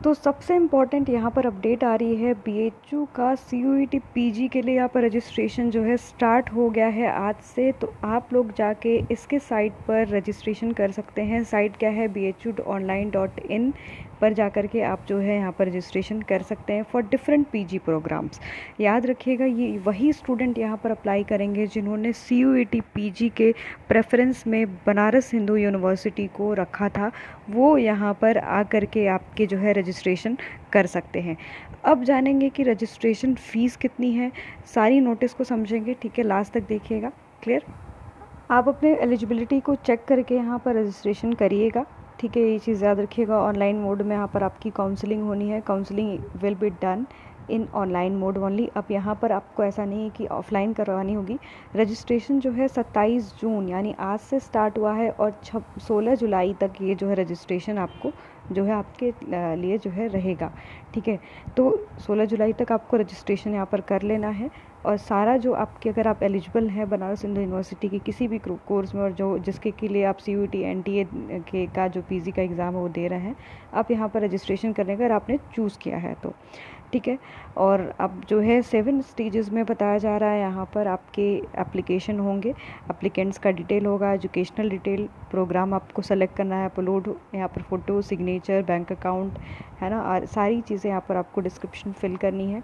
तो सबसे इम्पॉर्टेंट यहाँ पर अपडेट आ रही है, बीएचयू का सीयूईटी पीजी के लिए यहाँ पर रजिस्ट्रेशन जो है स्टार्ट हो गया है आज से। तो आप लोग जाके इसके साइट पर रजिस्ट्रेशन कर सकते हैं। साइट क्या है, bhu.online.in पर जाकर के आप जो है यहाँ पर रजिस्ट्रेशन कर सकते हैं फॉर डिफरेंट पीजी प्रोग्राम्स। याद रखिएगा, ये वही स्टूडेंट यहाँ पर अप्लाई करेंगे जिन्होंने सीयूईटी पीजी के प्रेफरेंस में बनारस हिंदू यूनिवर्सिटी को रखा था, वो यहाँ पर आकर के आपके जो है रजिस्ट्रेशन कर सकते हैं। अब जानेंगे कि रजिस्ट्रेशन फ़ीस कितनी है, सारी नोटिस को समझेंगे, ठीक है, लास्ट तक देखिएगा। क्लियर? आप अपने एलिजिबिलिटी को चेक करके यहाँ पर रजिस्ट्रेशन करिएगा, ठीक है, ये चीज़ याद रखिएगा। ऑनलाइन मोड में यहाँ पर आपकी काउंसलिंग होनी है, counselling will be done in online mode only. अब यहाँ पर आपको ऐसा नहीं है कि ऑफलाइन करवानी होगी। रजिस्ट्रेशन जो है 27 जून यानी आज से स्टार्ट हुआ है और 16 जुलाई तक ये जो है रजिस्ट्रेशन आपको जो है आपके लिए जो है रहेगा, ठीक है। तो 16 जुलाई तक आपको रजिस्ट्रेशन यहाँ पर कर लेना है और सारा जो आपके, अगर आप एलिजिबल हैं बनारस हिंदू यूनिवर्सिटी की किसी भी कोर्स में और जो जिसके के लिए आप सीयूईटी एनटीए के का जो पीजी का एग्ज़ाम है वो दे रहे हैं, आप यहाँ पर रजिस्ट्रेशन करने का, अगर आपने चूज़ किया है तो, ठीक है। और अब जो है 7 स्टेजेस में बताया जा रहा है, यहाँ पर आपके एप्लीकेशन होंगे, एप्लीकेंट्स का डिटेल होगा, एजुकेशनल डिटेल, प्रोग्राम आपको सेलेक्ट करना है, अपलोड यहाँ पर फ़ोटो, सिग्नेचर, बैंक अकाउंट, है ना, और सारी चीज़ें यहाँ पर आपको डिस्क्रिप्शन फिल करनी है,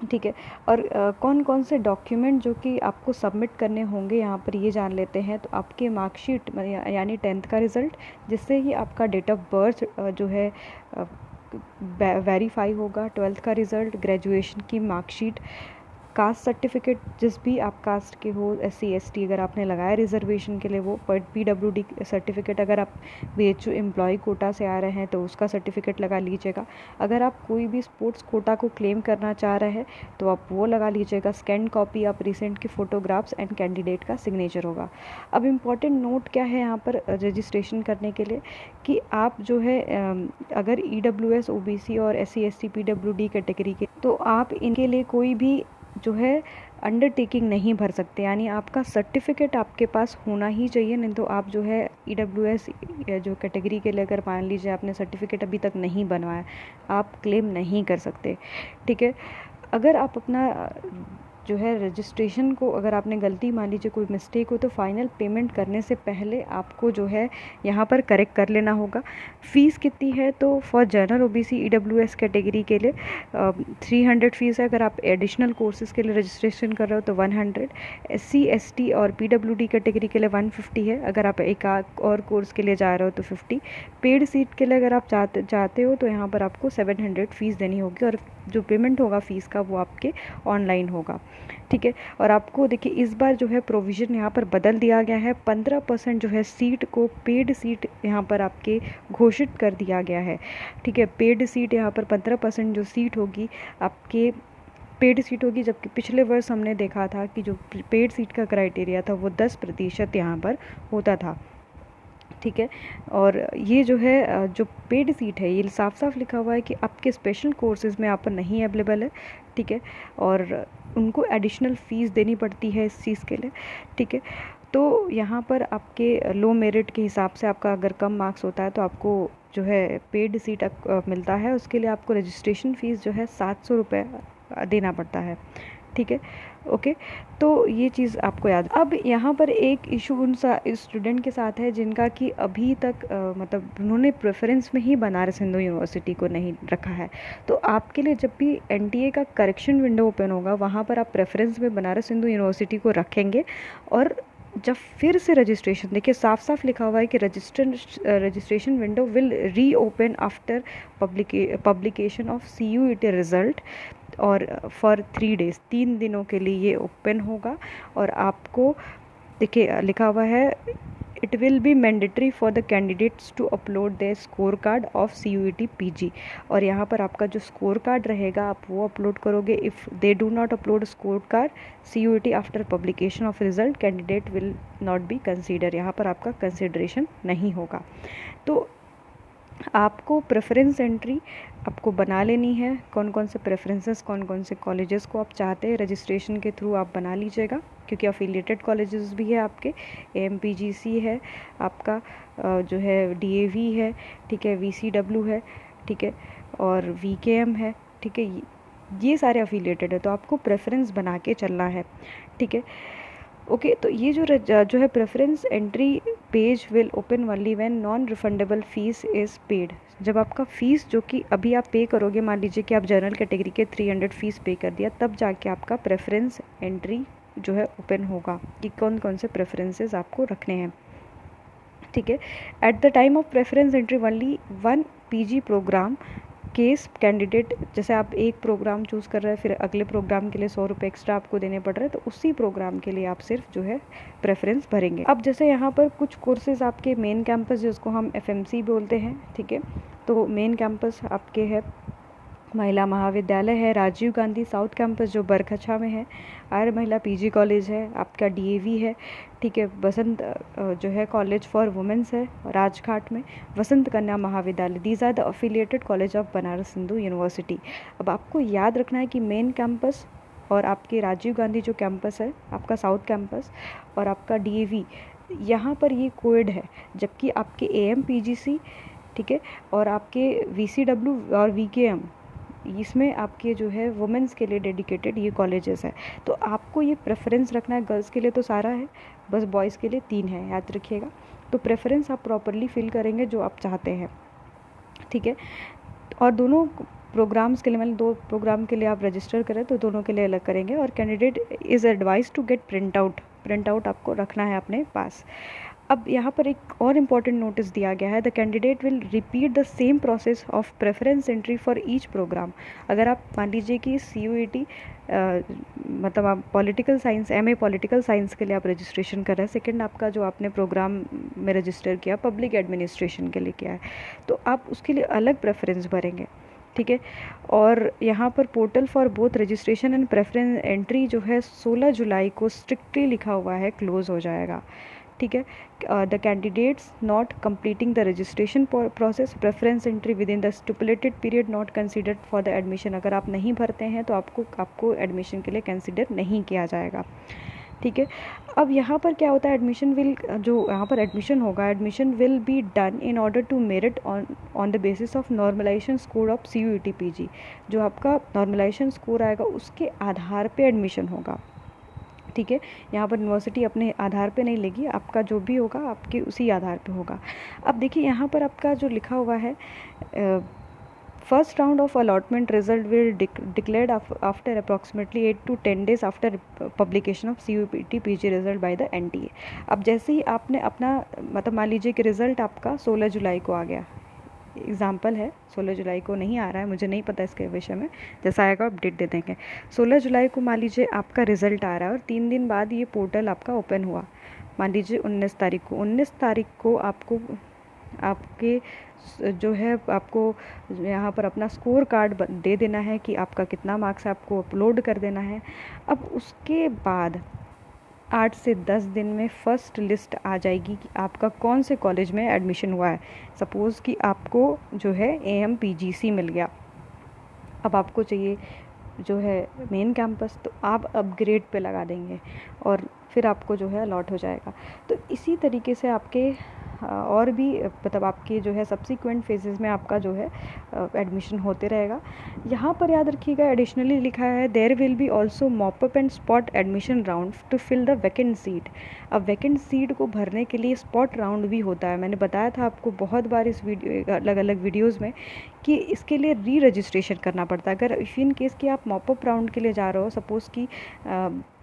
ठीक है। और कौन कौन से डॉक्यूमेंट जो कि आपको सबमिट करने होंगे यहाँ पर ये जान लेते हैं। तो आपके मार्कशीट यानी 10th का रिज़ल्ट, जिससे ही आपका डेट ऑफ बर्थ जो है वेरीफाई होगा, 12th का रिज़ल्ट, ग्रेजुएशन की मार्कशीट, कास्ट सर्टिफिकेट, जिस भी आप कास्ट के हो, SC ST अगर आपने लगाया रिजर्वेशन के लिए वो, पर PWD सर्टिफिकेट, अगर आप BHU एम्प्लॉय कोटा से आ रहे हैं तो उसका सर्टिफिकेट लगा लीजिएगा। अगर आप कोई भी स्पोर्ट्स कोटा को क्लेम करना चाह रहे हैं तो आप वो लगा लीजिएगा। स्कैन कॉपी आप रिसेंट के फ़ोटोग्राफ्स एंड कैंडिडेट का सिग्नेचर होगा। अब इम्पॉर्टेंट नोट क्या है यहाँ पर रजिस्ट्रेशन करने के लिए, कि आप जो है अगर EWS OBC और SC ST PWD कैटेगरी के, तो आप इनके लिए कोई भी जो है अंडरटेकिंग नहीं भर सकते, यानी आपका सर्टिफिकेट आपके पास होना ही चाहिए, नहीं तो आप जो है EWS जो कैटेगरी के लिए अगर मान लीजिए आपने सर्टिफिकेट अभी तक नहीं बनवाया, आप क्लेम नहीं कर सकते, ठीक है। अगर आप अपना जो है रजिस्ट्रेशन को, अगर आपने गलती, मान लीजिए कोई मिस्टेक हो, तो फाइनल पेमेंट करने से पहले आपको जो है यहाँ पर करेक्ट कर लेना होगा। फ़ीस कितनी है, तो for general OBC EWS category के लिए 300 फ़ीस है। अगर आप एडिशनल कोर्सेज़ के लिए रजिस्ट्रेशन कर रहे हो तो 100, SC ST और PWD कैटेगरी के लिए 150 है। अगर आप एक और कोर्स के लिए जा रहे हो तो 50। पेड सीट के लिए अगर आप चाहते हो तो यहाँ पर आपको 700 फ़ीस देनी होगी, और जो पेमेंट होगा फ़ीस का वो आपके ऑनलाइन होगा, ठीक है। और आपको देखिए इस बार जो है प्रोविज़न यहाँ पर बदल दिया गया है, 15% जो है सीट को पेड सीट यहाँ पर आपके घोषित कर दिया गया है, ठीक है। पेड सीट यहाँ पर 15% जो सीट होगी आपके पेड सीट होगी, जबकि पिछले वर्ष हमने देखा था कि जो पेड सीट का क्राइटेरिया था वो 10% यहाँ पर होता था, ठीक है। और ये जो है जो पेड सीट है, ये साफ साफ लिखा हुआ है कि आपके स्पेशल कोर्सेज़ में यहाँ पर नहीं अवेलेबल है, ठीक है, और उनको एडिशनल फ़ीस देनी पड़ती है इस चीज़ के लिए, ठीक है। तो यहाँ पर आपके लो मेरिट के हिसाब से आपका अगर कम मार्क्स होता है तो आपको जो है पेड सीट मिलता है, उसके लिए आपको रजिस्ट्रेशन फ़ीस जो है 700 रुपये देना पड़ता है, ठीक है, ओके। तो ये चीज़ आपको याद। अब यहाँ पर एक इशू उन स्टूडेंट के साथ है जिनका कि अभी तक मतलब उन्होंने प्रेफरेंस में ही बनारस हिंदू यूनिवर्सिटी को नहीं रखा है। तो आपके लिए जब भी NTA का करेक्शन विंडो ओपन होगा, वहाँ पर आप प्रेफरेंस में बनारस हिंदू यूनिवर्सिटी को रखेंगे, और जब फिर से रजिस्ट्रेशन, देखिए साफ साफ लिखा हुआ है कि रजिस्ट्रेशन विंडो विल री open after publication of CUET result, और फॉर 3 डेज़, 3 दिनों के लिए ये ओपन होगा। और आपको देखिए लिखा हुआ है, it will be mandatory for the candidates to upload their score card of CUET PG, और यहाँ पर आपका जो स्कोर कार्ड रहेगा आप वो अपलोड करोगे। If they do not upload score card CUET after publication of result, candidate will not be consider, यहाँ पर आपका कंसिडरेशन नहीं होगा। तो आपको प्रेफरेंस एंट्री आपको बना लेनी है, कौन कौन से प्रेफरेंसेस, कौन कौन से कॉलेजेस को आप चाहते हैं रजिस्ट्रेशन के थ्रू आप बना लीजिएगा, क्योंकि अफिलिएटेड कॉलेजेस भी है आपके, AMPGC है आपका, जो है DAV है, ठीक है, VCW है, ठीक है, और VKM है, ठीक है, ये सारे अफिलिएटेड है, तो आपको प्रेफरेंस बना के चलना है, ठीक है। ओके, तो ये जो है preference entry page will open only when non refundable fees is paid. जब आपका फ़ीस जो कि अभी आप पे करोगे, मान लीजिए कि आप जनरल कैटेगरी के 300 फ़ीस पे कर दिया, तब जाके आपका प्रेफरेंस एंट्री जो है ओपन होगा कि कौन कौन से प्रेफरेंसेस आपको रखने हैं, ठीक है। At the time of preference entry only 1 PG programme case candidate, जैसे आप एक प्रोग्राम चूज़ कर रहे हैं, फिर अगले प्रोग्राम के लिए 100 रुपये एक्स्ट्रा आपको देने पड़ रहे हैं, तो उसी प्रोग्राम के लिए आप सिर्फ जो है प्रेफरेंस भरेंगे। अब जैसे यहाँ पर कुछ कोर्सेज आपके मेन कैंपस, जिसको हम FMC बोलते हैं, ठीक है, तो मेन कैंपस आपके है महिला महाविद्यालय है, राजीव गांधी साउथ कैंपस जो बरकछा में है, आर्य महिला PG कॉलेज है, आपका DAV है, ठीक है, बसंत जो है कॉलेज फॉर वुमेंस है राजघाट में, Vasant Kanya Mahavidyalaya, these are the affiliated college of Banaras Hindu university. अब आपको याद रखना है कि मेन कैंपस और आपके राजीव गांधी जो कैंपस है आपका साउथ कैंपस और आपका DAV, यहाँ पर ये कोएड है, जबकि आपके AM-PGC, ठीक है, और आपके VCW और VKM, इसमें आपके जो है वुमेंस के लिए डेडिकेटेड ये कॉलेजेस है। तो आपको ये प्रेफरेंस रखना है, गर्ल्स के लिए तो सारा है, बस बॉयज़ के लिए 3 है, याद रखिएगा। तो प्रेफरेंस आप प्रॉपरली फिल करेंगे जो आप चाहते हैं, ठीक है। और दोनों प्रोग्राम्स के लिए, मतलब 2 प्रोग्राम के लिए आप रजिस्टर करें तो दोनों के लिए अलग करेंगे। और candidate is advise to get print out आपको रखना है अपने पास। अब यहाँ पर एक और इम्पॉर्टेंट नोटिस दिया गया है, the candidate will repeat the same process of preference entry for each programme. अगर आप मान लीजिए कि CUET मतलब आप political science, MA political science के लिए आप रजिस्ट्रेशन कर रहे हैं, सेकंड आपका जो आपने प्रोग्राम में रजिस्टर किया पब्लिक एडमिनिस्ट्रेशन के लिए किया है, तो आप उसके लिए अलग प्रेफरेंस भरेंगे, ठीक है। और यहाँ पर portal for both registration and preference entry जो है 16 जुलाई को स्ट्रिक्टली लिखा हुआ है क्लोज हो जाएगा, ठीक है। The candidates not completing the registration process preference entry with in the stipulated period not considered for the admission. अगर आप नहीं भरते हैं तो आपको एडमिशन के लिए कंसिडर नहीं किया जाएगा, ठीक है। अब यहाँ पर क्या होता है, जो यहाँ पर एडमिशन होगा, admission will be done in order to merit on the basis of normalisation score of CUET PG। जो आपका नॉर्मलाइजेशन स्कोर आएगा उसके आधार पे एडमिशन होगा, ठीक है। यहाँ पर यूनिवर्सिटी अपने आधार पे नहीं लेगी, आपका जो भी होगा आपके उसी आधार पे होगा। अब देखिए यहाँ पर आपका जो लिखा हुआ है, first round of allotment result will declared after approximately 8 to 10 days after publication of CUET PG result by the NTA। अब जैसे ही आपने अपना मतलब मान लीजिए कि रिज़ल्ट आपका 16 जुलाई को आ गया, एग्ज़ाम्पल है, 16 जुलाई को नहीं आ रहा है, मुझे नहीं पता इसके विषय में, जैसा आएगा अपडेट दे देंगे। 16 जुलाई को मान लीजिए आपका रिज़ल्ट आ रहा है और 3 दिन बाद ये पोर्टल आपका ओपन हुआ, मान लीजिए 19 तारीख को आपको आपके जो है आपको यहाँ पर अपना स्कोर कार्ड दे देना है कि आपका कितना मार्क्स है, आपको अपलोड कर देना है। अब उसके बाद 8 से 10 दिन में फर्स्ट लिस्ट आ जाएगी कि आपका कौन से कॉलेज में एडमिशन हुआ है। सपोज़ कि आपको जो है AM-PGC मिल गया, अब आपको चाहिए जो है मेन कैंपस, तो आप अपग्रेड पे लगा देंगे और फिर आपको जो है अलॉट हो जाएगा। तो इसी तरीके से आपके और भी मतलब आपके जो है सब्सिक्वेंट फेजेस में आपका जो है एडमिशन होते रहेगा। यहाँ पर याद रखिएगा एडिशनली लिखा है there will be also mop up and spot admission round to fill the vacant seat. अब वैकेंट सीट को भरने के लिए स्पॉट राउंड भी होता है। मैंने बताया था आपको बहुत बार इस वीडियो अलग अलग वीडियोज़ में कि इसके लिए री रजिस्ट्रेशन करना पड़ता है। अगर इफ़ इन केस कि आप मॉपअप राउंड के लिए जा रहे हो, सपोज़ कि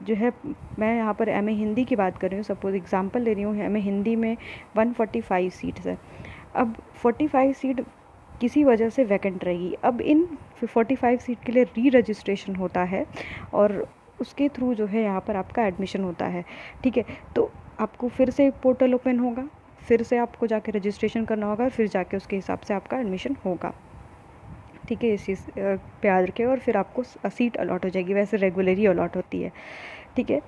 जो है मैं यहाँ पर MA हिंदी की बात कर रही हूँ, सपोज़ एग्जांपल ले रही हूँ, MA हिंदी में 145 सीट्स है। अब 45 सीट किसी वजह से वैकेंट रहेगी। अब इन 45 सीट के लिए री रजिस्ट्रेशन होता है और उसके थ्रू जो है यहाँ पर आपका एडमिशन होता है, ठीक है। तो आपको फिर से पोर्टल ओपन होगा, फिर से आपको जाके रजिस्ट्रेशन करना होगा, फिर जाके उसके हिसाब से आपका एडमिशन होगा, ठीक है। इस चीज़ पे याद रखिए और फिर आपको सीट अलॉट हो जाएगी, वैसे रेगुलरली अलॉट होती है, ठीक है।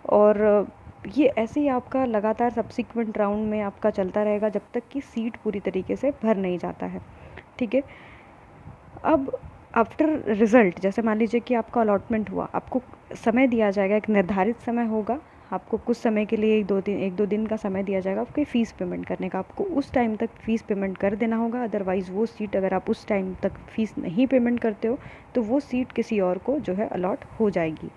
और ये ऐसे ही आपका लगातार सब्सिक्वेंट राउंड में आपका चलता रहेगा जब तक कि सीट पूरी तरीके से भर नहीं जाता है, ठीक है। अब आफ्टर रिज़ल्ट, जैसे मान लीजिए कि आपका अलॉटमेंट हुआ, आपको समय दिया जाएगा, एक निर्धारित समय होगा, आपको कुछ समय के लिए एक दो दिन का समय दिया जाएगा आपके फ़ीस पेमेंट करने का। आपको उस टाइम तक फ़ीस पेमेंट कर देना होगा, अदरवाइज़ वो सीट अगर आप उस टाइम तक फ़ीस नहीं पेमेंट करते हो तो वो सीट किसी और को जो है अलॉट हो जाएगी,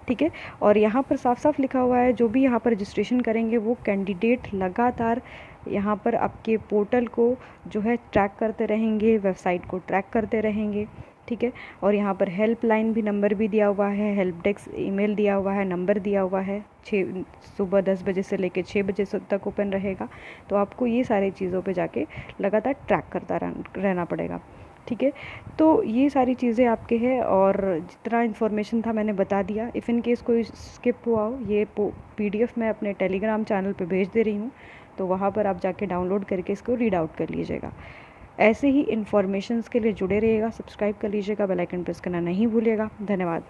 ठीक है। और यहाँ पर साफ साफ लिखा हुआ है, जो भी यहाँ पर रजिस्ट्रेशन करेंगे वो कैंडिडेट लगातार यहाँ पर आपके पोर्टल को जो है ट्रैक करते रहेंगे, वेबसाइट को ट्रैक करते रहेंगे, ठीक है। और यहाँ पर हेल्पलाइन भी नंबर भी दिया हुआ है, हेल्प डेस्क ईमेल दिया हुआ है, नंबर दिया हुआ है, सुबह 10 बजे से लेकर 6 बजे तक ओपन रहेगा। तो आपको ये सारी चीज़ों पे जाके लगातार ट्रैक करता रहना पड़ेगा, ठीक है। तो ये सारी चीज़ें आपके हैं और जितना इन्फॉर्मेशन था मैंने बता दिया। इफ़ इन केस कोई स्किप हुआ हो, ये PDF मैं अपने टेलीग्राम चैनल पे भेज दे रही हूँ, तो वहाँ पर आप जाके डाउनलोड करके इसको रीड आउट कर लीजिएगा। ऐसे ही इन्फॉर्मेशंस के लिए जुड़े रहिएगा, सब्सक्राइब कर लीजिएगा, बेल आइकन प्रेस करना नहीं भूलिएगा। धन्यवाद।